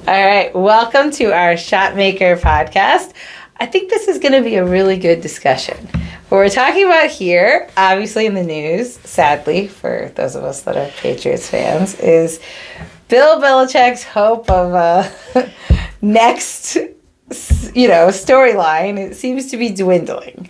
All right, welcome to our Shotmaker podcast. I think this is going to be a really good discussion. What we're talking about here, obviously in the news, sadly, for those of us that are Patriots fans, is Bill Belichick's hope of a next, storyline. It seems to be dwindling,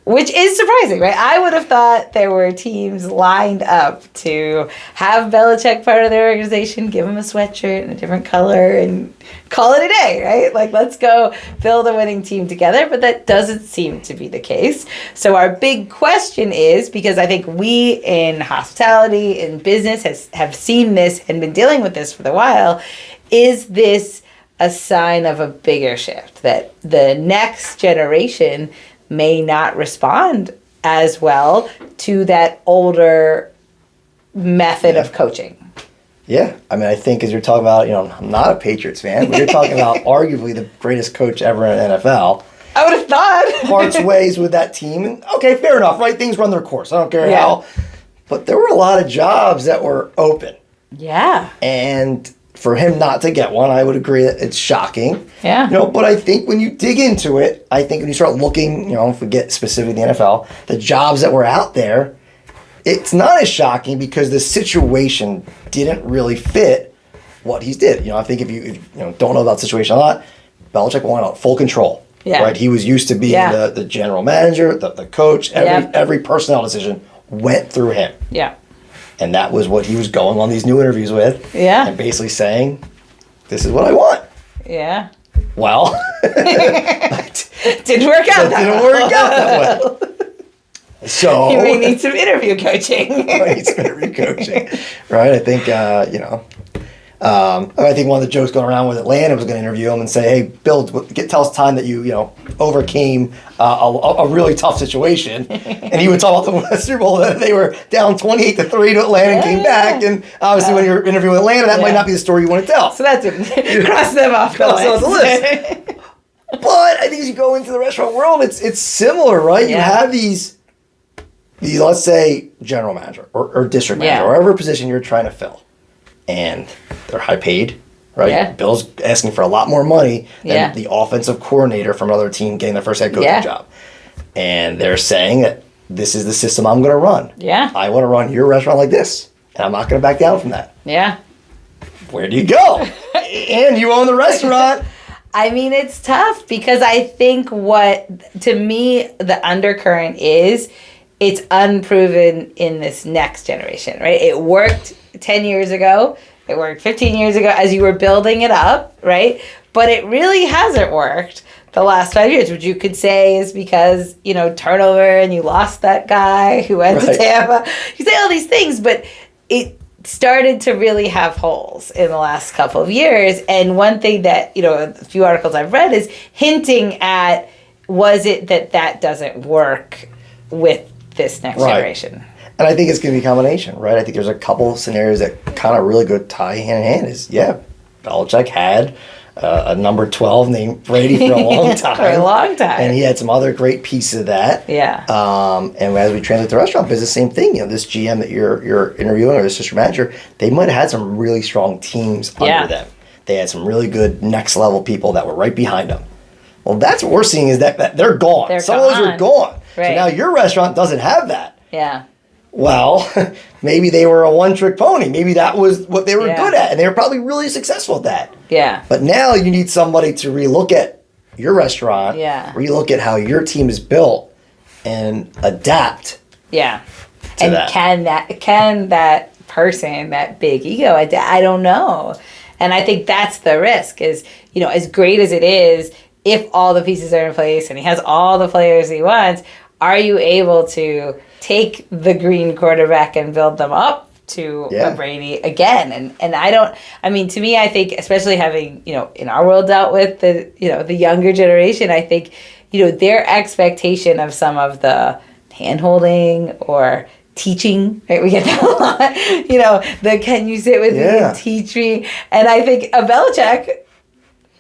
which is surprising, right? I would have thought there were teams lined up to have Belichick part of their organization, give him a sweatshirt in a different color, and call it a day, right? Like, let's go build a winning team together, but that doesn't seem to be the case. So our big question is, because I think we in hospitality, in business, have seen this and been dealing with this for a while, is this a sign of a bigger shift, that the next generation may not respond as well to that older method of coaching? Yeah. I mean, I think as you're talking about, I'm not a Patriots fan, but you're talking about arguably the greatest coach ever in the NFL. I would have thought. Parts ways with that team. And okay, fair enough, right? Things run their course. I don't care how. But there were a lot of jobs that were open. Yeah. And for him not to get one, I would agree that it's shocking. Yeah. But I think when you dig into it, I think when you start looking, if we get specifically the NFL, the jobs that were out there, it's not as shocking because the situation didn't really fit what he did. I think if you don't know about the situation a lot, Belichick wanted full control. Yeah. Right? He was used to being the general manager, the coach. Every personnel decision went through him. Yeah. And that was what he was going on these new interviews with. Yeah. And basically saying, this is what I want. Yeah. Well, didn't work out that way. So you may need some interview coaching. I need some interview coaching. Right? I think, I think one of the jokes going around with Atlanta was going to interview him and say, hey, Bill, tell us time that you overcame a really tough situation. And he would talk about the Super Bowl that they were down 28-3 to Atlanta and came back. And obviously when you're interviewing Atlanta, that might not be the story you want to tell. So that's it. Cross them off the list. But I think as you go into the restaurant world, it's similar, right? Yeah. You have these, let's say, general manager or district manager, or whatever position you're trying to fill. And they're high paid, right? Yeah. Bill's asking for a lot more money than the offensive coordinator from another team getting their first head coaching job. And they're saying that this is the system I'm going to run. Yeah. I want to run your restaurant like this, and I'm not going to back down from that. Yeah. Where do you go? And you own the restaurant. I mean, it's tough because I think to me, the undercurrent is it's unproven in this next generation, right? It worked 10 years ago. It worked 15 years ago as you were building it up, right? But it really hasn't worked the last 5 years, which you could say is because, turnover and you lost that guy who went to Tampa. You say all these things, but it started to really have holes in the last couple of years. And one thing that, a few articles I've read is hinting at, was it that doesn't work with this next generation? And I think it's going to be a combination, right? I think there's a couple scenarios that kind of really go tie hand in hand. Belichick had a number 12 named Brady for a long time. For a long time. And he had some other great pieces of that. Yeah. And as we translate the restaurant business, same thing. This GM that you're interviewing or this district manager, they might have had some really strong teams under them. They had some really good next level people that were right behind them. Well, that's what we're seeing is that they're gone. Some of those are gone. Right. So now your restaurant doesn't have that. Yeah. Well, maybe they were a one-trick pony. Maybe that was what they were good at, and they were probably really successful at that. Yeah. But now you need somebody to relook at your restaurant, relook at how your team is built, and adapt. Yeah. To that. Can that person, that big ego, I don't know. And I think that's the risk is, as great as it is, if all the pieces are in place and he has all the players he wants, are you able to take the green quarterback and build them up to a Brady again? And to me, I think, especially having, in our world dealt with the younger generation, I think, their expectation of some of the hand-holding or teaching, right? We get that a lot. Can you sit with me and teach me? And I think a Belichick,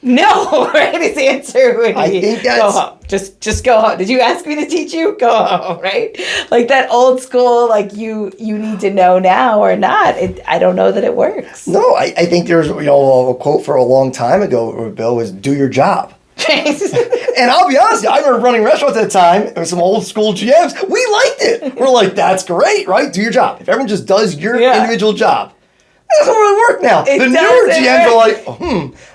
No, right? His answer would be, I think go home. Just go home. Did you ask me to teach you? Go home, right? Like that old school, like you need to know now or not. I don't know that it works. No, I think there's a quote for a long time ago, Bill, was "Do your job." And I'll be honest, I remember running restaurants at the time. There was some old school GMs. We liked it. We're like, that's great, right? Do your job. If everyone just does your individual job. That doesn't really work now. The newer GMs are like,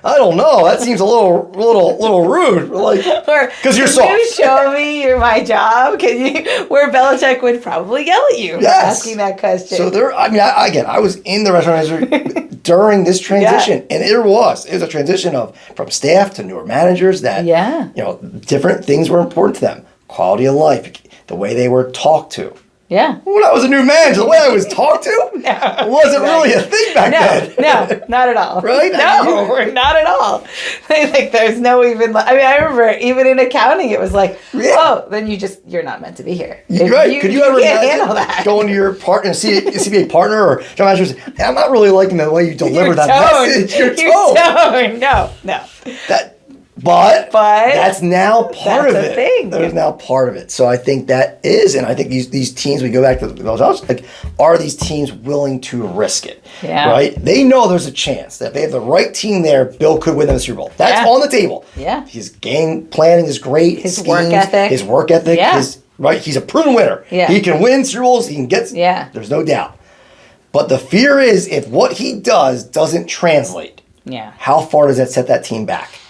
I don't know. That seems a little rude. We're like, because you're soft. Can you show me my job? Where Belichick would probably yell at you for asking that question. So I was in the restaurant industry during this transition, and it was a transition from staff to newer managers that, different things were important to them. Quality of life, the way they were talked to. Yeah. When I was a new manager, the way I was talked to wasn't really a thing back then. No, not at all. Right? No, not at all. Like there's no even. I mean, I remember even in accounting, it was like, then you're not meant to be here. Right? Could you ever handle that? Going to your partner, CPA partner or general manager, say, I'm not really liking the way you deliver that message. Your tone. No. But that's now part of it. Thing. That is now part of it. So I think that is, and I think these teams, we go back to like, are these teams willing to risk it? Yeah. Right? They know there's a chance that if they have the right team there, Bill could win them the Super Bowl. That's on the table. Yeah. His game planning is great. His work ethic. Yeah. He's a proven winner. Yeah. He can win Super Bowls. He can get. Yeah. There's no doubt. But the fear is if what he doesn't translate. Yeah. How far does that set that team back?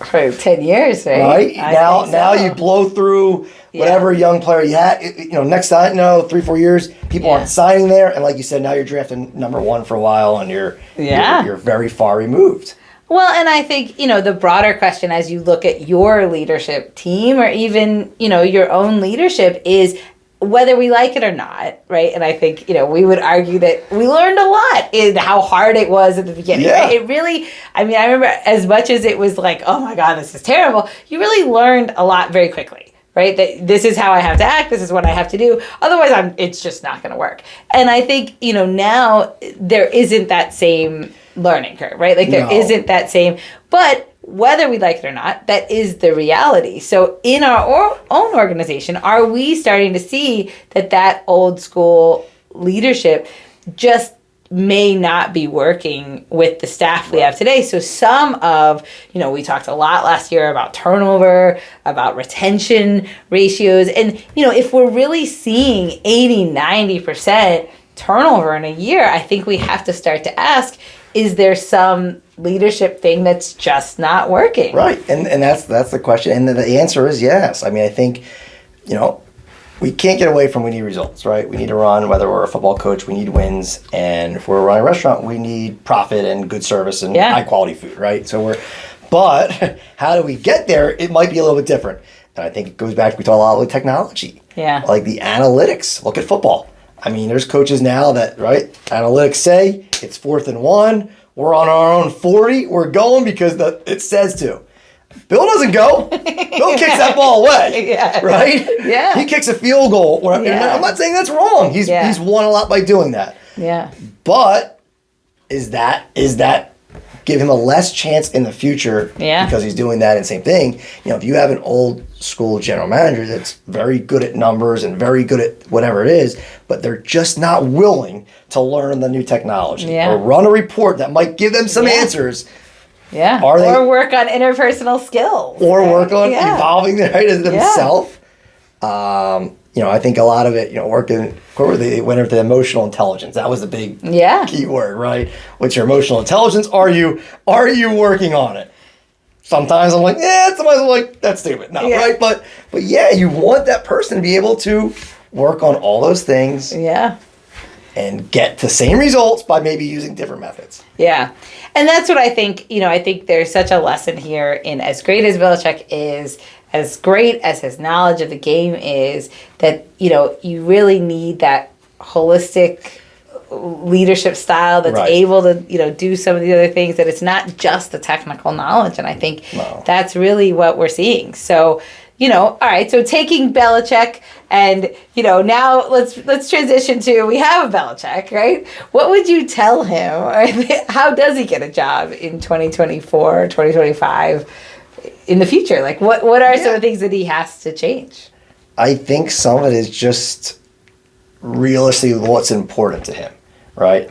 For 10 years, right? Right? Now you blow through whatever young player you had. Next time, 3-4 years, people aren't signing there. And like you said, now you're drafting number one for a while and you're very far removed. Well, and I think, the broader question as you look at your leadership team or even, your own leadership is whether we like it or not, right? And I think, we would argue that we learned a lot in how hard it was at the beginning, right? It really, I remember as much as it was like, oh my God, this is terrible, you really learned a lot very quickly, right? That this is how I have to act, this is what I have to do, otherwise it's just not going to work. And I think, now there isn't that same learning curve, right? Like there isn't that same, but whether we like it or not, that is the reality. So in our own organization, are we starting to see that old school leadership just may not be working with the staff we have today? So some of, we talked a lot last year about turnover, about retention ratios. And, if we're really seeing 80-90% turnover in a year, I think we have to start to ask, is there some leadership thing that's just not working? Right, and that's the question, and the answer is yes. I think, we can't get away from we need results, right? We need to run, whether we're a football coach, we need wins, and if we're running a restaurant, we need profit and good service and high quality food, right? But how do we get there? It might be a little bit different, and I think it goes back, we talk a lot with technology. Yeah. Like the analytics, look at football. There's coaches now that, right, analytics say it's 4th and 1. We're on our own 40. We're going because it says to. Bill doesn't go. Bill kicks that ball away. Right? Yeah. He kicks a field goal. I'm not saying that's wrong. He's won a lot by doing that. Yeah. But is that give him a less chance in the future because he's doing that and same thing? If you have an old school general manager that's very good at numbers and very good at whatever it is, but they're just not willing to learn the new technology or run a report that might give them some answers. Yeah. Or work on interpersonal skills. Or work on evolving themselves. I think a lot of it, they went into emotional intelligence. That was the big key word, right? What's your emotional intelligence? Are you working on it? Sometimes I'm like, sometimes I'm like, that's stupid. No, right? But you want that person to be able to work on all those things. Yeah. And get the same results by maybe using different methods. Yeah. And that's what I think, I think there's such a lesson here in as great as Belichick is, as great as his knowledge of the game is, that, you really need that holistic leadership style that's able to, do some of the other things, that it's not just the technical knowledge. And I think that's really what we're seeing. So, all right, so taking Belichick and, now let's transition to, we have a Belichick, right? What would you tell him? Or how does he get a job in 2024, 2025 in the future? Like, what are some of the things that he has to change? I think some of it is just realistically what's important to him, right?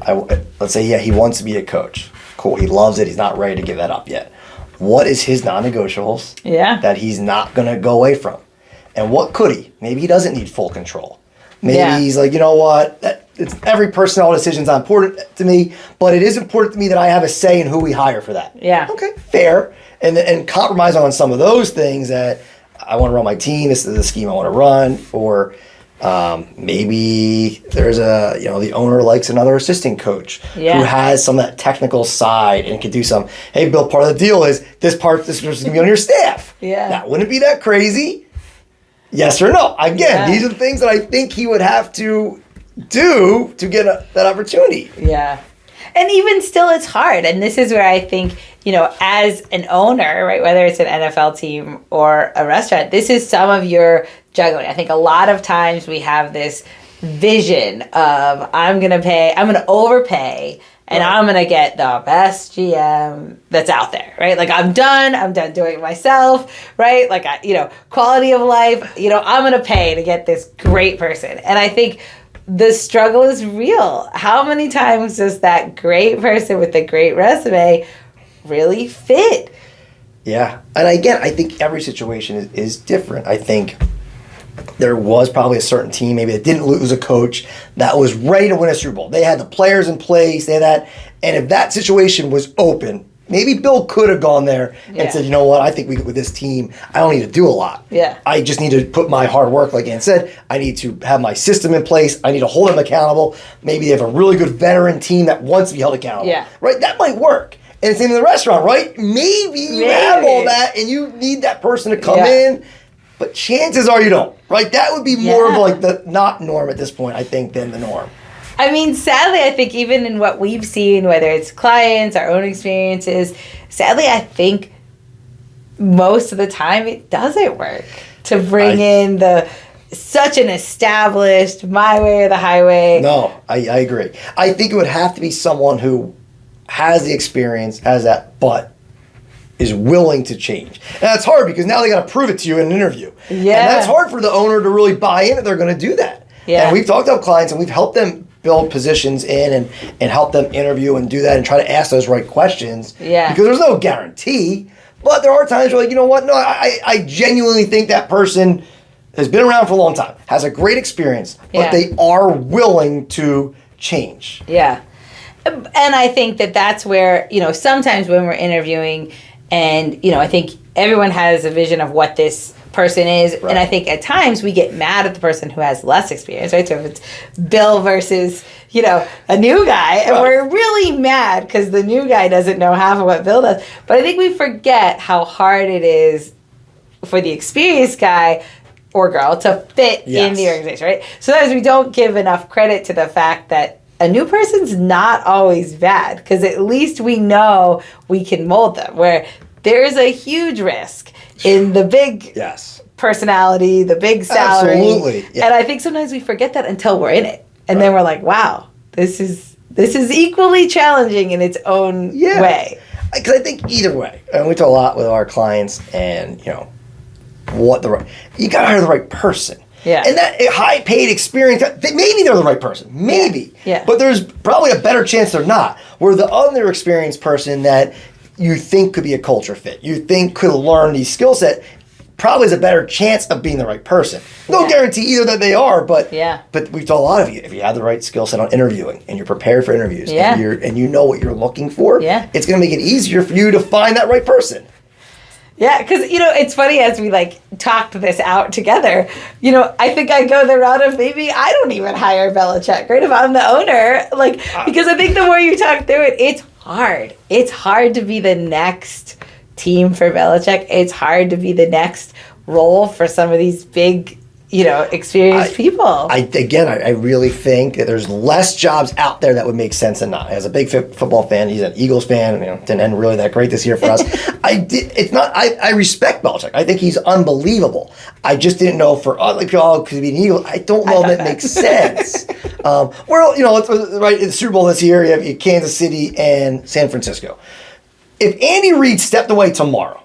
Let's say, he wants to be a coach. Cool, he loves it. He's not ready to give that up yet. What is his non-negotiables that he's not going to go away from? And what could he? Maybe he doesn't need full control. Maybe he's like, you know what? Every personnel decision is not important to me, but it is important to me that I have a say in who we hire for that. Yeah. Okay, fair. And compromise on some of those things that I want to run my team. This is the scheme I want to run. Or maybe there's the owner likes another assistant coach who has some of that technical side and can do some, hey, Bill, part of the deal is this person's going to be on your staff. That wouldn't be that crazy. Yes or no? Again, these are the things that I think he would have to do to get that opportunity. Yeah. And even still, it's hard. And this is where I think, as an owner, right, whether it's an NFL team or a restaurant, this is some of your juggling. I think a lot of times we have this vision of I'm going to overpay, and I'm going to get the best GM that's out there, right? Like, I'm done doing it myself, right? Like, quality of life, I'm going to pay to get this great person. And I think the struggle is real. How many times does that great person with the great resume really fit? Yeah. And again, I think every situation is different. I think there was probably a certain team maybe that didn't lose a coach that was ready to win a Super Bowl. They had the players in place, they had that. And if that situation was open, maybe Bill could have gone there and said, you know what, I think with this team, I don't need to do a lot. I just need to put my hard work, like Ann said, I need to have my system in place. I need to hold them accountable. Maybe they have a really good veteran team that wants to be held accountable. Right? That might work. And same in the restaurant, right? Maybe you have all that and you need that person to come in, but chances are you don't, right? That would be more of like the not norm at this point, I think, than the norm. I mean, sadly, I think even in what we've seen, whether it's clients, our own experiences, sadly, I think most of the time it doesn't work to bring in such an established my way or the highway. No, I agree. I think it would have to be someone who has the experience, has that, but is willing to change. And that's hard because now they got to prove it to you in an interview. And that's hard for the owner to really buy in that they're going to do that. And we've talked to clients and we've helped them build positions in and help them interview and do that and try to ask those right questions. Because there's no guarantee. But there are times where, like, you know what? No, I genuinely think that person has been around for a long time, has a great experience, but they are willing to change. And I think that's where, sometimes when we're interviewing and, I think everyone has a vision of what this person is. And I think at times we get mad at the person who has less experience, right? So if it's Bill versus, a new guy, and we're really mad because the new guy doesn't know half of what Bill does. But I think we forget how hard it is for the experienced guy or girl to fit in the organization, right? So sometimes we don't give enough credit to the fact that a new person's not always bad, because at least we know we can mold them, where there's a huge risk in the big personality, the big salary. Absolutely. And I think sometimes we forget that until we're in it. And then we're like, wow, this is equally challenging in its own way. Because I think either way, and we talk a lot with our clients, and, you got to hire the right person. And that high paid experience, maybe they're the right person. Maybe. But there's probably a better chance they're not. Where the other experienced person that you think could be a culture fit, you think could learn these skill set, probably has a better chance of being the right person. No guarantee either that they are, but we've told a lot of you, if you have the right skill set on interviewing and you're prepared for interviews and you know what you're looking for, it's going to make it easier for you to find that right person. Yeah, because, it's funny as we, talked this out together, I think I go the route of maybe I don't even hire Belichick, right? If I'm the owner, because I think the more you talk through it, it's hard. It's hard to be the next team for Belichick. It's hard to be the next role for some of these big experienced people. I really think that there's less jobs out there that would make sense than not. As a big football fan, he's an Eagles fan. Didn't end really that great this year for us. I respect Belichick. I think he's unbelievable. I just didn't know for could he be an Eagle? I don't know if that makes sense. Right in the Super Bowl this year, you have Kansas City and San Francisco. If Andy Reid stepped away tomorrow,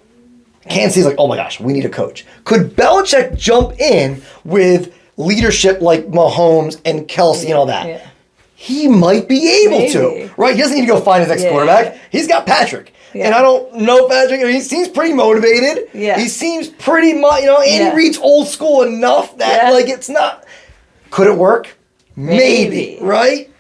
Kansas City's like, oh my gosh, we need a coach. Could Belichick jump in with leadership like Mahomes and Kelsey and all that? Yeah. He might be able to, right? He doesn't need to go find his next quarterback. He's got Patrick. Yeah. And I don't know Patrick. He seems pretty motivated. Yeah. He seems pretty much, Andy Reid's old school enough that it's not. Could it work? Maybe. Right?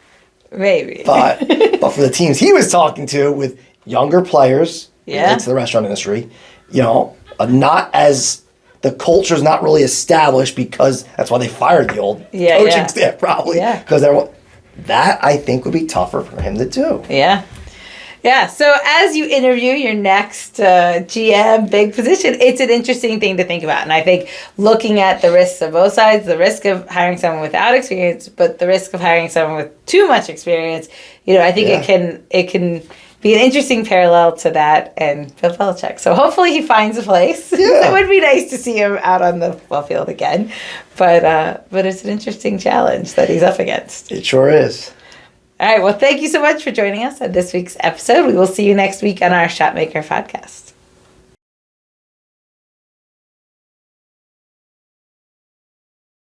Maybe. But for the teams he was talking to with younger players into the restaurant industry, not as the culture's not really established because that's why they fired the old coaching staff probably because that I think would be tougher for him to do. Yeah. Yeah, so as you interview your next GM big position, it's an interesting thing to think about. And I think looking at the risks of both sides, the risk of hiring someone without experience, but the risk of hiring someone with too much experience, I think it can be an interesting parallel to that and Bill Belichick. So hopefully he finds a place. Yeah. It would be nice to see him out on the football field again. But it's an interesting challenge that he's up against. It sure is. All right. Well, thank you so much for joining us on this week's episode. We will see you next week on our Shotmaker podcast.